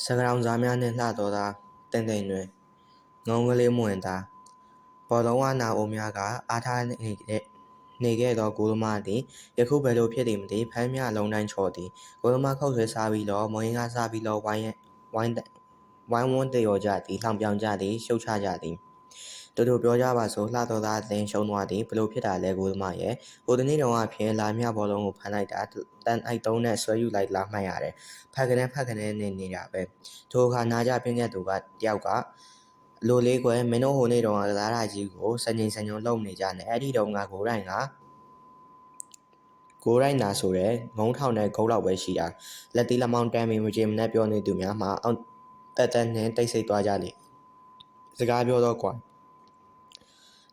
စကရောင်စားများနှင့်လှသောသားတင့်တွင်ငုံကလေးမွှင်သားဘောလုံးဝနာအိုများကအားထားနေခဲ့သောကိုးသမားသည်ယခုဘယ်လိုဖြစ်သည်မသိဖမ်းမြအလုံးတိုင်းချော်သည်ကိုးသမားခုတ်ဆွဲစားပြီးလောမုံဟင်းကားစားပြီးလောဝိုင်းဝန်းတရော်ကြသည်လှောင်ပြောင်ကြသည်ရှုတ်ချကြသည်တူတူပြောကြပါစို့လှသောသားအသင်းရှုံးသွားသည်ဘယ်လိုဖြစ်တာလဲကိုးသမားရဲ့ဟိုတနေ့တုန်းကဖြင့်လာမြဘောလုံးကိုဖမ်းလိုက်တာတန်အိုက်သုံးနဲ့ဆွဲယူလိုက်လာမှတ်ရတယ်ဖက်ကနေနေနေတာပဲထိုအခါနားကြပြင်းခဲ့သူကတယောက်ကလိုလေးကွယ်မင်းတို့ဟိုနေ့တုန်းကကစားတာကြီးကိုစညုံလှုပ်နေကြနဲ့အဲ့ဒီတုန်းကဂိုးတိုင်းနာဆိုတဲ့ငုံထောင်တဲ့ဂုတ်လောက်ပဲရှိတာလက်တီးလက်မောင်းတန်းပြီးမကြေမနက်ပြောနေသူများမှအောင်တက်နဲ့တိတ်ဆိတ်သွားကြလေစကားပြောတော့ကွာ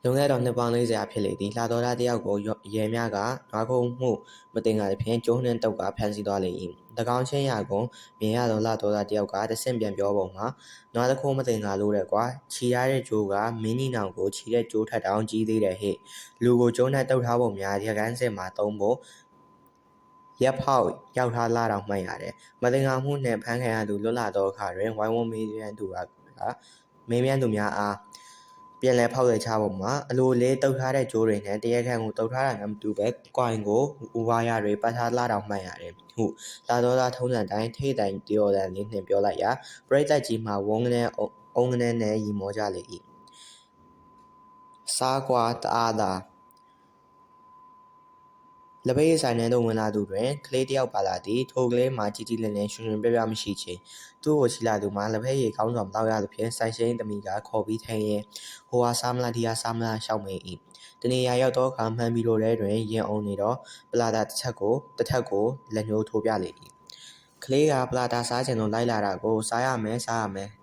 လွန်ခဲ့တော့နှစ်ပေါင်း40ဖြစ်လေသည်လှတော်သားတယောက်ကိုရဲများကနွားခုံမှုမတင်ကားဖြင့်ကျိုးနှင်းတုပ်ကဖမ်းဆီးသွားလေ၏၎င်းချင်းရာကိုမြင်ရသောလှတော်သားတယောက်ကတဆင့်ပြန်ပြောပုံမှာနွားတစ်ခုမတင်ကားလို့တဲ့ကွာခြီရတဲ့ကျိုးကမင်းကြီးနောင်ကိုခြီတဲ့ကျိုးထက်တောင်ကြီးသေးတယ်ဟဲ့လူကိုကျိုးနဲ့တုပ်ထားပုံများရကန်းစင်မှာသုံးဖို့ရက်ဖောက်ရောက်ထားလာတော့မှတ်ရတယ်မတင်ကားမှုနှင့်ဖမ်းခံရသူလွတ်လာသောအခါတွင်ဝိုင်းဝန်းမေးမြန်းသူများအားပြန်လဲဖောက်ရချပုံမှာအလိုလေးတုပ်ထားတဲ့ကျိုးတွေနဲ့တရားခံကိုတုပ်ထားတာနဲ့မတူပဲကွိုင်ကိုဥဝါရတွေပတ်ထားလာတော့မှတ်ရတယ်ဟုလာတော့သာထုံးစံတိုင်းထိတ်တိုင်တရော်တန်လေးနှင့်ပြောလိုက်ရာပရိသတ်ကြီးမှဝုန်းကနေအုံကနေနဲ့ရီမောကြလေ၏စားကွာတအားသာလက်ဖက်ရည်ဆိုင်ထဲသို့ဝင်လာသူတွင်ကလေးတယောက်ပါလာသည်ထိုကလေးမှာကြီးလင်းလင်းရွှင်ပြပြမရှိချေသူ့ကိုချီလာသူမှာလက်ဖက်ရည်ကောင်းစွာမတောက်ရသဖြင့်ဆိုင်ရှိန်သမီးကခေါ်ပြီးထိုင်ရင်ဟိုဟာစားမလားဒီဟာစားမလားရှောက်မေး၏တနေရာရောက်သောအခါမှန်ပြီးတော့တွင်ရင်အောင်နေတော့ပလာတာတစ်ထက်ကိုလက်ညှိုးထိုးပြလေ၏ကလေးကပလာတာစားချင်လို့လိုက်လာတာကိုစားရမယ်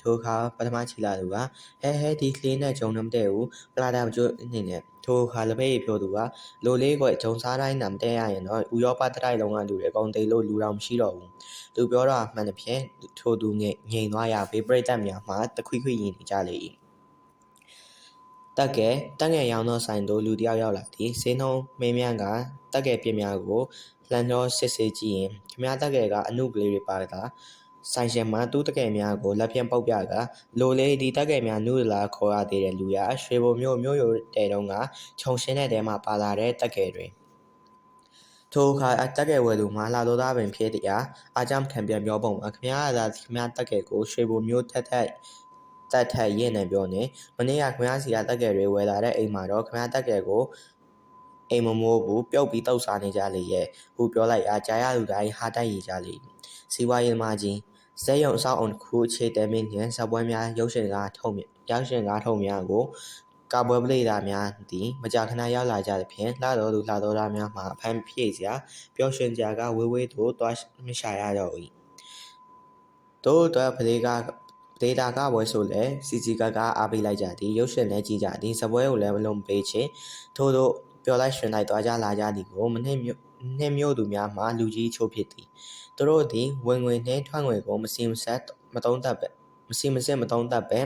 ထိုအခါပထမချီလာသူကဟဲဒီကလေးနဲ့ဂျုံနှမတည့်ဘူးပလာတာမကြွနေနဲ့ထိုအခါလက်ဖက်ရည်ပြောသူကလိုလေးကွဂျုံစားတိုင်းနာမတည့်ရရင်တော့ဥရောပတတိုက်လုံးကလူတွေအကုန်သိလို့လူတော်မရှိတော့ဘူးသူပြောတော့မှန်သဖြင့်ထိုသူငိမ်သွားရဘေးပရိသတ်များမှတခွိခွိရင်နေကြလေ၏တက်ငယ်ရောင်းသောဆိုင်သို့လူတယောက်ရောက်လာသည်ဆေးနှုံးမင်းများကတက်ငယ်ပြစ်များကိုလှန်တော်စစ်ဆေးကြည့်ရင်ခမားတက်ငယ်ကအနုကလေးတွေပါတာဆိုင်ရှင်မှသူ့တကယ်များကိုလက်ဖြင့်ပုတ်ပြကလိုလေဒီတက်ကယ်များနုလာခေါ်ရသေးတယ်လူရရွှေဘုံမြို့ရိုတဲတုံးကခြုံရှင်းတဲ့တဲမှာပါလာတဲ့တက်ကယ်တွေထိုအခါတက်ကယ်ဝယ်သူမှလာတော်သားပင်ဖြစ်တရားအားကြောင့်ခံပြန်ပြောပုံမှာခမားကခမားတက်ကယ်ကိုရွှေဘုံမြို့တက်ထက်ရင့်နေပြောနေမနေ့ကခမားစီကတက်ကယ်တွေဝယ်လာတဲ့အိမ်မှာတော့ခမားတက်ကယ်ကိုအိမ်မမိုးဘူးပြုတ်ပြီးတောက်စားနေကြလေရဲ့ဟူပြောလိုက်အားကြားရသူတိုင်းဟာတိုက်ရကြလေစီဝါရင်မကြီးဇက်ရုံအဆောက်အုံတစ်ခုအခြေတဲမင်းနှင့်ဇက်ပွဲများရုပ်ရှင်ကားထုံများကိုကာပွဲပလေတာများသည်မကြာခဏရောက်လာကြသဖြင့်လှတော်သူလှတော်သားများမှအဖမ်းဖြည့်စရာပျော်ရွှင်စရာကဝေးသို့သွားမရှာရတော့၏တို့အတွက်ပလေတာကပွဲဆိုလဲစီကအားပေးလိုက်ကြသည်ရုပ်ရှင်လည်းကြည့်ကြသည်ဇပွဲကိုလည်းမလုံးပေးချေထို့သောပျော်လိုက်ရွှင်လိုက်သွားကြလာကြသည်ကိုမနှင့်မြို့သူများမှလူကြီးချို့ဖြစ်သည်သူတို့သည်ဝင်ငွေနှင့်ထွက်ငွေကိုမစီမစစ်မသုံးသပ်ပဲ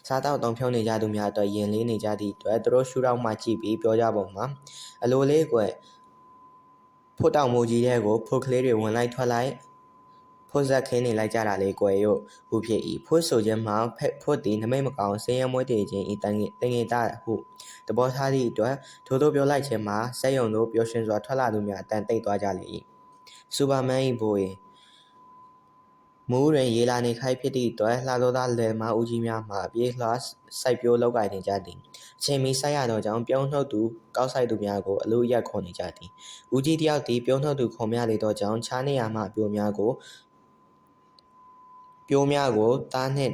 စားတောက်တောင်ဖြုံးနေကြသူများအတွက်ယင်လေးနေကြသည့်အတွက်သူတို့ရှုထောင့်မှကြည့်ပြီးပြောကြပုံမှာအလိုလေးကွဖွတ်တောင်မိုးကြီးတဲ့ကိုဖွတ်ကလေးတွေဝင်လိုက်ထွက်လိုက်ဖွတ်ဆက်ခင်းနေလိုက်ကြတာလေကွယ်ရုပ်ဟုဖြစ်၏ဖွတ်ဆိုခြင်းမှာဖွတ်သည်နမိတ်မကောင်းစင်းရဲမွေးတည်ခြင်းဤတန်ငယ်တာဟုတဘောထားသည့်အတွက်ထို့သောပြောလိုက်ခြင်းမှာစက်ရုံတို့ပျော်ရွှင်စွာထွက်လာသူများအတန်တိတ်သွားကြလေ၏စူပါမန်၏ဘိုး၏မူးတွင်ရေလာနေခိုက်ဖြစ်သည့်အတွက်လှသောသားလယ်မဦးကြီးများမှပြေးလှစိုက်ပျိုးလောက်ကိုင်နေကြသည်အချိန်မီစိုက်ရသောကြောင့်ပြုံးနှုတ်သူကောက်ဆိုင်သူများကိုအလို့ရက်ခေါ်နေကြသည်ဦးကြီးတယောက်သည်ပြုံးနှုတ်သူခေါ်များလေသောကြောင့်ခြားနေရမှပြိုးများကိုသားနှင့်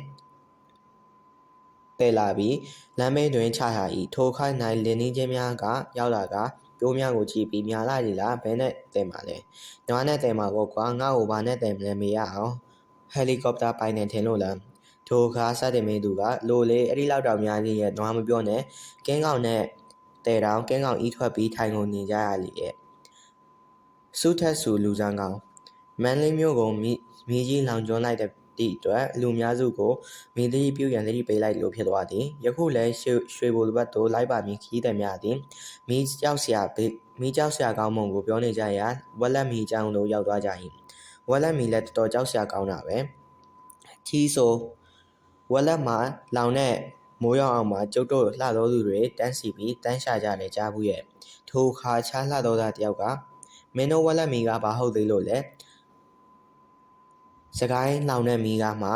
တည်လာပြီးလမ်းဘေးတွင်ချထား၏ထိုခိုက်၌လင်းနှီးချင်းများကရောက်လာကပြိုးများကိုကြည့်ပြီးများလာကြလားဘဲနဲ့တည်မှာလဲနွားနဲ့တည်မှာပေါ့ကွာငါ့ကိုဘာနဲ့တည်မလဲမေးရအောင်ဟယ်လီကော်ပတာပိုင်နေထင်လို့လားထိုအခါစတင်မေးသူကလိုလေအဲ့ဒီလောက်တောင်များကြီးရဲ့နွားမပြောနဲ့ကင်းကောင်နဲ့တဲတောင်ကင်းကောင်ဤထွက်ပြီးထိုင်ကုန်နေကြရလေရဲ့စုထက်စုလူစမ်းကောင်မန်လေးမျိုးကိုမီးကြီးလောင်ကျွမ်းလိုက်တဲ့အတွက်လူများစုကိုမိသည့်ပြုရန်သတိပေးလိုက်လို့ဖြစ်သွားသည်ယခုလည်းရွှေဘိုဘတ်တို့လိုက်ပါမည်ခီးသည်များသည်မီးကြောက်စရာကောင်းမုံကိုပြောနေကြရာဝက်လက်မီးကြောင်တို့ရောက်သွားကြ၏ဝက်လက်မီလည်းတော်တော်ကြောက်စရာကောင်းတာပဲ ခီးဆိုဝက်လက်မှာလောင်တဲ့မိုးရောင်အောင်မှာကျုပ်တို့လှသောသူတွေတန်းစီပြီးတန်းရှာကြတယ်ကြားဘူးရဲ့ထိုအခါခြားလှသောသားတယောက်ကမင်းတို့ဝက်လက်မီကဘာဟုတ်သေးလို့လဲစကိုင်းလောင်တဲ့မီကမှ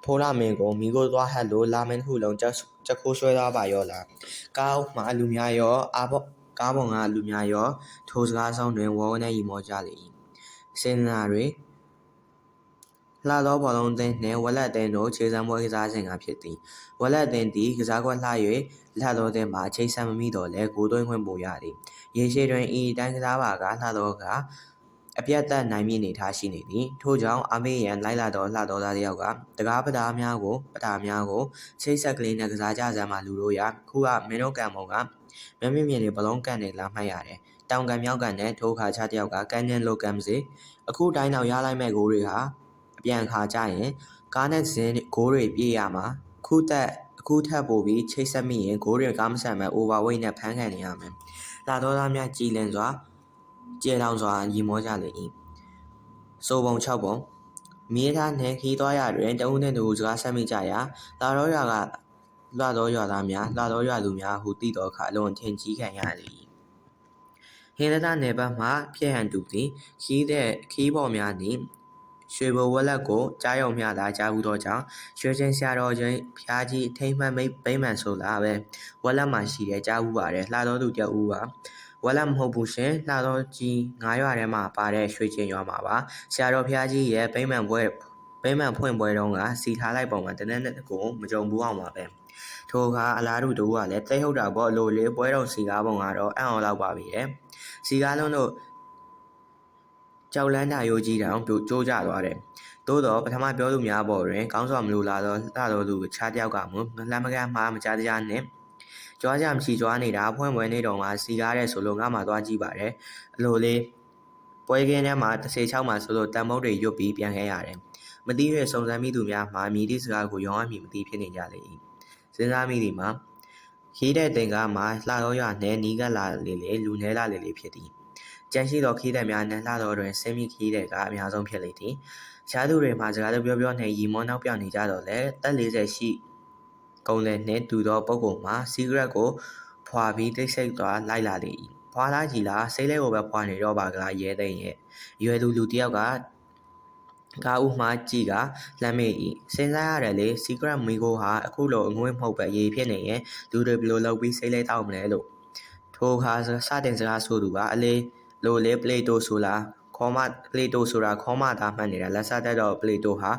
ဖိုးရမင်းကိုမိကိုသွားဟတ်လို့လာမင်းတစ်ခုလုံးချက်ခိုးဆွဲသွားပါရောလားကားမှာလူများရောကားပေါ်ကလူများရောထိုစကားဆောင်တွင်ဝေါနဲ့ရီမောကြလေ၏စင်နာတွေလှသောဘောလုံးသင်းနှင့်ဝက်လက်သင်းတို့ခြေစမ်းပွဲကစားစဉ်ကဖြစ်သည်ဝက်လက်သင်းသည်ကစားကွက်လှ၍လှသောသင်းမှာချိန်ဆမမိတော့လဲဂိုးသွင်းခွင့်ပိုရသည်ရေရှည်တွင်ဤတိုင်းကစားပါကလှသောကအပြတ်သက်နိုင်မည့်အနေအထားရှိနေသည်ထို့ကြောင့်အမေရန်လိုက်လာသောလှသောသားတယောက်ကတကားပဒါများကိုချိတ်ဆက်ကလေးနဲ့ကစားကြစမ်းမှလူတို့ရခုကမင်းတို့ကံပုံကမျက်မြင်တွေဘလုံးကန်နေလာမှတ်ရတယ်တောင်ကန်မြောက်ကန်နဲ့ထိုးခါချတယောက်ကကန်ကျန်လိုကန်စေအခုတိုင်းတော့ရလိုက်မဲ့ဂိုးတွေဟာအပြန်ခါကြရင်ကားနဲ့စင်းဂိုးတွေပြေးရမှာအခုထပ်ပို့ပြီးချိတ်ဆက်မိရင်ဂိုးတွေကားမဆန်မဲ့ overweight နဲ့ဖမ်းခံနေရမယ်လာတော့သားများကြည်လင်စွာကျေလောင်စွာရီမောကြလေ၏စိုးပုံ6ပုံမီးထားနှင့်ခီးသွားရတွင်တဦးနှင့်တူစကားဆက်မိကြရာလာတော့ရွာကလှသောရွာသားများလှသောရွာလူများဟုသိသောအခါအလွန်ထင်ကြီးခံရလေ၏ဟင်းသက်နယ်ဘက်မှပြည့်ဟန်တူသည်ခီးပေါ်များသည်ရွှေဘိုဝက်လက်ကိုကြားယုံမျှသာကြားဘူးသောကြောင့်ရွှေချင်းဆရာတော်ချင်းဖျားကြီးထိမ့်မှန်ဗိမ္မာန်ဆိုလာပဲဝက်လက်မှရှိတယ်ကြားဘူးပါတယ်လှသောသူတယောက်ဦးပါဝက်လက်မဟုတ်ဘူးရှင်လှသောကြီး9ရွာထဲမှာပါတဲ့ရွှေချင်းရွာမှာပါဆရာတော်ဖျားကြီးရဲ့ဗိမ္မာန်ဖွင့်ပွဲတုန်းကစီထားလိုက်ပုံကတနက်ကိုမကြုံဘူးအောင်ပါပဲထိုအခါအလားတူတူကလည်းတိတ်ဟုတ်တာပေါ့လိုလေပွဲတော်စီကားပုံကတော့အံ့ဩလောက်ပါပြီတဲ့စီကားလုံးတို့ကြောက်လန်းတာရိုးကြီးတောင်ကျိုးကျသွားတယ်သို့တော့ပထမပြောသူများပေါ်တွင်ကောင်းစွာမလိုလာသောလှသောသူခြားတယောက်ကမူလမ်းမကမ်းမှာမကြားတရားနှင့်ကြွားကြမရှိကြွားနေတာဖွင့်ပွဲနေတော့မှစီကားတဲ့ဆိုလို့ငါမှသွားကြည့်ပါတယ်အလိုလေးပွဲကင်းထဲမှာ36မှာဆိုလို့တန်မုတ်တွေရွတ်ပြီးပြန်ခဲ့ရတယ်မသိရစုံစမ်းမိသူများမှာမြည်သည့်စကားကိုရောင်းအမိမသိဖြစ်နေကြလေ၏စဉ်းစားမိသည်မှာခီးတဲ့တင်ကားမှာလှသောရွာနှင့်နီးကပ်လာလေလူနဲလာလေဖြစ်သည်ကြံရှိသောခီးတဲ့များနှင့်လှသောတွင်ဆင်းမိခီးတဲ့ကအများဆုံးဖြစ်လေသည်ရှားသူတွေမှာစကားပြောနှင့်ရီမောနောက်ပြောင်နေကြတော့လဲတက်40ရှိကုန်းလယ်နှင့်တူသောပုဂ္ဂိုလ်မှာစီဂရက်ကိုဖွာပြီးတိတ်ဆိတ်သွားလိုက်လာလေ၏ဖွာလားကြီးလားစိတ်လေးကိုပဲဖွာနေတော့ပါကလားရဲသိမ့်ရဲ့ရွယ်လူတယောက်ကကားဦးမှကြည့်ကလှမ်းမိ၏စဉ်းစားရတယ်လေစီဂရက်မီကိုဟာအခုလိုအငွေ့မဟုတ်ပဲရေဖြစ်နေရင်လူတွေဘယ်လိုလုပ်ပြီးစိတ်လေးတောက်မလဲလို့ထိုအခါစတင်စကားဆိုသူကအလေးလိုလေပလေတိုဆိုလားခေါ်မပလေတိုဆိုတာခေါ်မသားမှတ်နေတာလက်စားတက်တော့ပလေတိုဟာ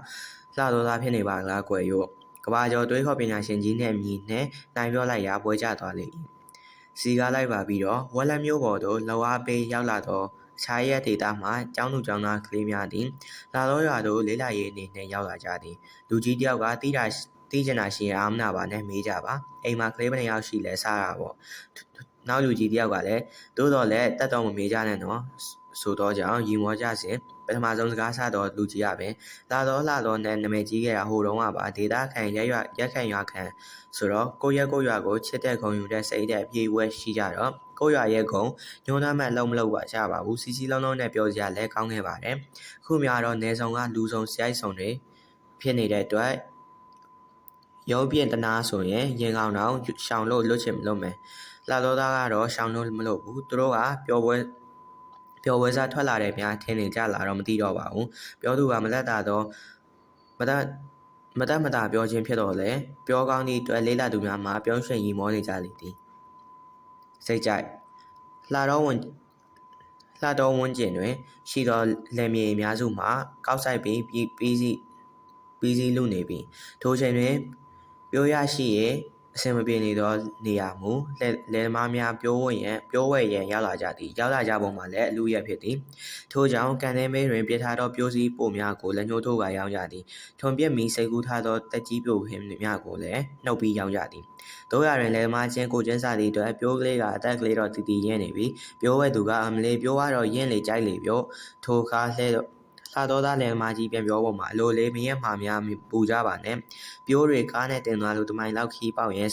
လှတော်သားဖြစ်နေပါလားကွယ်ရော့ကဘာကျော်တွေးခေါ်ပညာရှင်ကြီးနဲ့မြည်နဲ့နိုင်ပြောလိုက်ရာပွဲကျသွားလေ၏စီကားလိုက်ပါပြီးတော့ဝက်လက်မျိုးပေါ်သို့လောအားပေးရောက်လာတော့ခြားရဲဒေတာမှကျောင်းသူကျောင်းသားကလေးများသည်လာတော့ရွာသို့လေးလာရေးနေနဲ့ရောက်လာကြသည်လူကြီးတယောက်ကတီးကျင်တာရှိရင်အာမနာပါနဲ့မေးကြပါအိမ်မှာကလေးဘယ်နှယောက်ရှိလဲစားတာပေါ့နောက်လူကြီးတယောက်ကလည်းသို့တော်လည်းတက်တော်မမေးကြနဲ့နော်ဆိုတော့ကြောင့်ရီမောကြစဉ်ပထမဆုံးစကားဆတော့လူကြီးရပင်လာတော့နဲ့နာမည်ကြီးခဲ့တာဟိုတုန်းကပါဒေတာခံရက်ခံရွာခံဆိုတော့ကိုရွာကိုချစ်တဲ့ခုံယူတဲ့စိတ်တဲ့အပြေးဝဲရှိကြတော့ကိုရွာရဲ့ခုံညှိုးနှမ်းမဲ့လုံးမလုပ်ပါကြပါဘူးစီလုံးလုံးနဲ့ပြောစရာလည်းကောင်းခဲ့ပါတယ်ခုများတော့နေဆောင်ကလူဆောင်စရိုက်ဆောင်တွေဖြစ်နေတဲ့အတွက်ရုံးပြင်းတနာဆိုရင်ရင်ကောင်တော့ရှောင်လို့လွတ်ချင်မလို့မယ်လာတော့သားကတော့ရှောင်လို့မလို့ဘူးသူတို့ကပျော်ပွဲစားထွက်လာတဲ့များထင်နေကြလာတော့မသိတော့ပါဘူးပြောသူကမလက်တာတော့မတပြောခြင်းဖြစ်တော့လေပြောကောင်းသည့်တွေ့လေးလာသူများမှာပြုံးရွှင်ရီမောနေကြလေသည်စိတ်ကြိုက်လှတော်ဝန်းကျင်တွင်ရှိသောလယ်မြေအများစုမှာကောက်ဆိုင်ပြီးပြီးစီးလူနေပြီထိုချိန်တွင်ပြောရရှိရဲ့အဆင်မပြေနေသောနေရာမူလယ်သမားများပြောဝဲရန်ရောက်လာကြသည်ရောက်လာကြပုံမှာလည်းအလူရက်ဖြစ်သည်ထို့ကြောင့်ကန်ထဲမဲတွင်ပြထားသောပြိုးစည်းပို့များကိုလက်ညှိုးထိုးကရောင်းကြသည်ထွန်ပြက်မီစိတ်ကူးထားသောတက်ကြီးပြိုဟင်းများကိုလည်းနှုတ်ပြီးရောင်းကြသည်တို့ရတွင်လယ်သမားချင်းကိုချင်းစားသည့်အတွက်ပြိုးကလေးကအသက်ကလေးတော့တည်ရင်းနေပြီပြိုးဝဲသူကအမလေးပြိုးကတော့ရင်းလေကြိုက်လေပြောထိုအခါလှတော်သားလယ်သမားကြီးပြန်ပြောပုံမှာအလိုလေးမရက်မှာများပူကြပါနဲ့ပြိုးတွေကားနဲ့တင်သွားလို့တမိုင်လောက်ခီးပေါက်ရဲ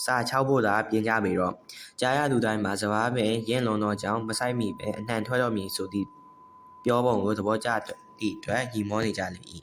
စာချောက်ဖို့သာပြင်ကြပြီတော့ကြားရသူတိုင်းမှာစဘာပဲရင့်လွန်သောကြောင့်မဆိုင်မိပဲအနှံထွက်တော်မည်ဆိုသည့်ပြောပုံကိုသဘောကျသည့်အတွက်ရီမောနေကြလေ၏